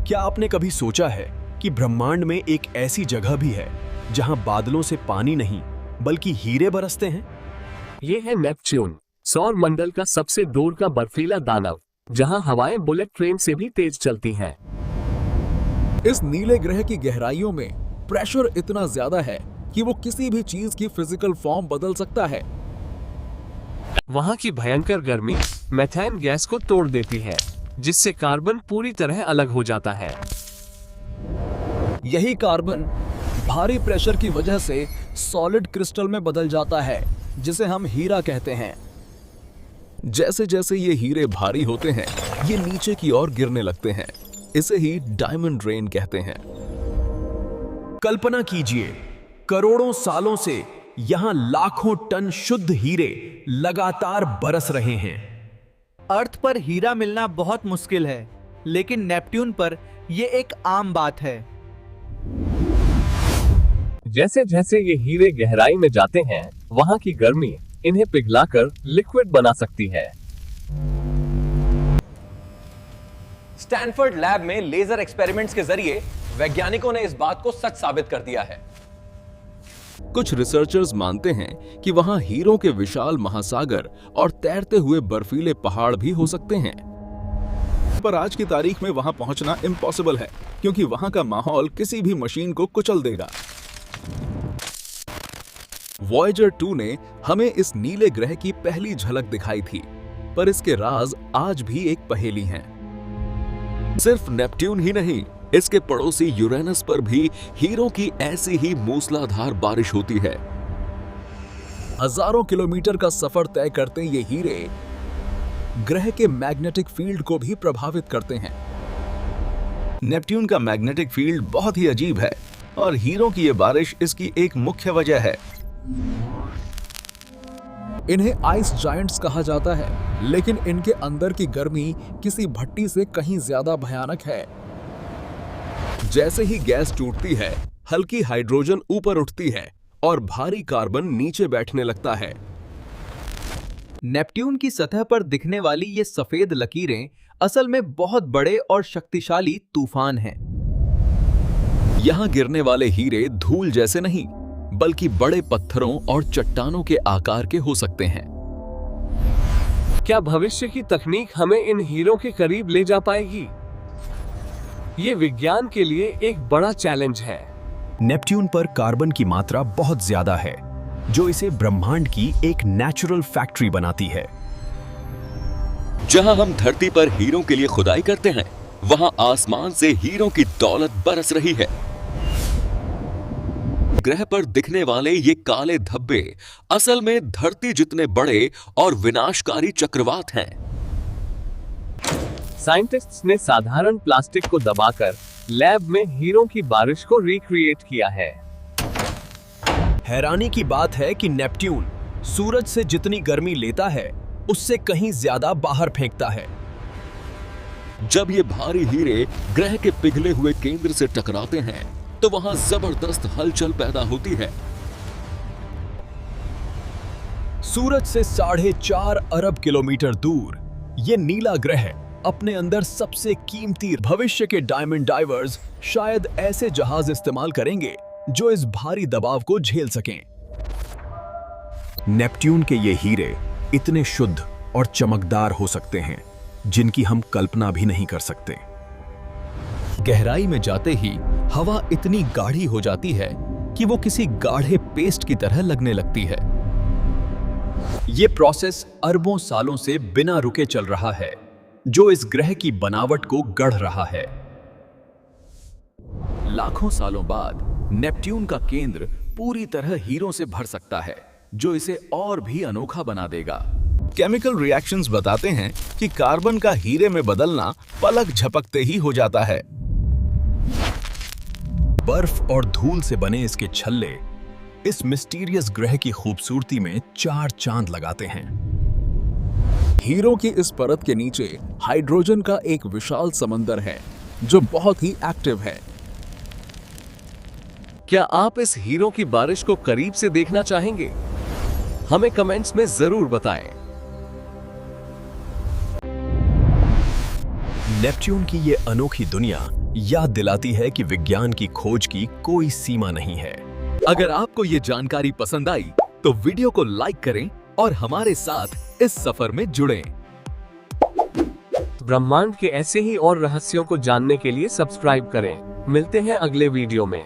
क्या आपने कभी सोचा है कि ब्रह्मांड में एक ऐसी जगह भी है जहां बादलों से पानी नहीं बल्कि हीरे बरसते हैं? ये है नेपच्यून, सौर मंडल का सबसे दूर का बर्फीला दानव, जहां हवाएं बुलेट ट्रेन से भी तेज चलती हैं। इस नीले ग्रह की गहराइयों में प्रेशर इतना ज्यादा है कि वो किसी भी चीज की फिजिकल फॉर्म बदल सकता है। वहां की भयंकर गर्मी मेथेन गैस को तोड़ देती है, जिससे कार्बन पूरी तरह अलग हो जाता है। यही कार्बन भारी प्रेशर की वजह से सॉलिड क्रिस्टल में बदल जाता है, जिसे हम हीरा कहते हैं। जैसे जैसे ये हीरे भारी होते हैं, ये नीचे की ओर गिरने लगते हैं। इसे ही डायमंड रेन कहते हैं। कल्पना कीजिए, करोड़ों सालों से यहां लाखों टन शुद्ध हीरे लगातार बरस रहे हैं। अर्थ पर हीरा मिलना बहुत मुश्किल है, लेकिन नेपट्यून पर यह एक आम बात है। जैसे जैसे ये हीरे गहराई में जाते हैं, वहां की गर्मी इन्हें पिघलाकर लिक्विड बना सकती है। स्टैनफोर्ड लैब में लेजर एक्सपेरिमेंट्स के जरिए वैज्ञानिकों ने इस बात को सच साबित कर दिया है। कुछ रिसर्चर्स मानते हैं कि वहां हीरों के विशाल महासागर और तैरते हुए बर्फीले पहाड़ भी हो सकते हैं, पर आज की तारीख में वहां पहुंचना इम्पॉसिबल है, क्योंकि वहां का माहौल किसी भी मशीन को कुचल देगा। वॉयेजर 2 ने हमें इस नीले ग्रह की पहली झलक दिखाई थी, पर इसके राज आज भी एक पहेली हैं। सिर्फ नेपट्यून ही नहीं, इसके पड़ोसी यूरेनस पर भी हीरों की ऐसी ही मूसलाधार बारिश होती है। हजारों किलोमीटर का सफर तय करते ये हीरे ग्रह के मैग्नेटिक फील्ड को भी प्रभावित करते हैं। नेपट्यून का मैग्नेटिक फील्ड बहुत ही अजीब है और हीरों की ये बारिश इसकी एक मुख्य वजह है। इन्हें आइस जायंट्स कहा जाता है, लेकिन इनके अंदर की गर्मी किसी भट्टी से कहीं ज्यादा भयानक है। जैसे ही गैस टूटती है, हल्की हाइड्रोजन ऊपर उठती है और भारी कार्बन नीचे बैठने लगता है। नेपट्यून की सतह पर दिखने वाली ये सफेद लकीरें असल में बहुत बड़े और शक्तिशाली तूफान हैं। यहां गिरने वाले हीरे धूल जैसे नहीं, बल्कि बड़े पत्थरों और चट्टानों के आकार के हो सकते हैं। क्या भविष्य की तकनीक हमें इन हीरों के करीब ले जा पाएगी? ये विज्ञान के लिए एक बड़ा चैलेंज है। नेपट्यून पर कार्बन की मात्रा बहुत ज्यादा है, जो इसे ब्रह्मांड की एक नेचुरल फैक्ट्री बनाती है। जहां हम धरती पर हीरों के लिए खुदाई करते हैं, वहां आसमान से हीरों की दौलत बरस रही है। ग्रह पर दिखने वाले ये काले धब्बे असल में धरती जितने बड़े और विनाशकारी चक्रवात हैं। साइंटिस्ट्स ने साधारण प्लास्टिक को दबाकर लैब में हीरों की बारिश को रिक्रिएट किया है। हैरानी की बात है कि नेपट्यून सूरज से जितनी गर्मी लेता है, उससे कहीं ज्यादा बाहर फेंकता है। जब ये भारी हीरे ग्रह के पिघले हुए केंद्र से टकराते हैं, तो वहां जबरदस्त हलचल पैदा होती है। सूरज से 4.5 अरब किलोमीटर दूर ये नीला ग्रह अपने अंदर सबसे कीमती भविष्य के डायमंड डाइवर्स शायद ऐसे जहाज इस्तेमाल करेंगे जो इस भारी दबाव को झेल सकें। नेपट्यून के ये हीरे इतने शुद्ध और चमकदार हो सकते हैं जिनकी हम कल्पना भी नहीं कर सकते। गहराई में जाते ही हवा इतनी गाढ़ी हो जाती है कि वो किसी गाढ़े पेस्ट की तरह लगने लगती है। ये प्रोसेस अरबों सालों से बिना रुके चल रहा है, जो इस ग्रह की बनावट को गढ़ रहा है। लाखों सालों बाद नेपट्यून का केंद्र पूरी तरह हीरों से भर सकता है, जो इसे और भी अनोखा बना देगा। केमिकल रिएक्शंस बताते हैं कि कार्बन का हीरे में बदलना पलक झपकते ही हो जाता है। बर्फ और धूल से बने इसके छल्ले इस मिस्टीरियस ग्रह की खूबसूरती में 4 चांद लगाते हैं। हीरों की इस परत के नीचे हाइड्रोजन का एक विशाल समंदर है, जो बहुत ही एक्टिव है। क्या आप इस हीरों की बारिश को करीब से देखना चाहेंगे? हमें कमेंट्स में जरूर बताएं। नेपट्यून की ये अनोखी दुनिया याद दिलाती है कि विज्ञान की खोज की कोई सीमा नहीं है। अगर आपको ये जानकारी पसंद आई तो वीडियो को लाइक करें और हमारे साथ इस सफर में जुड़ें। ब्रह्मांड के ऐसे ही और रहस्यों को जानने के लिए सब्सक्राइब करें। मिलते हैं अगले वीडियो में।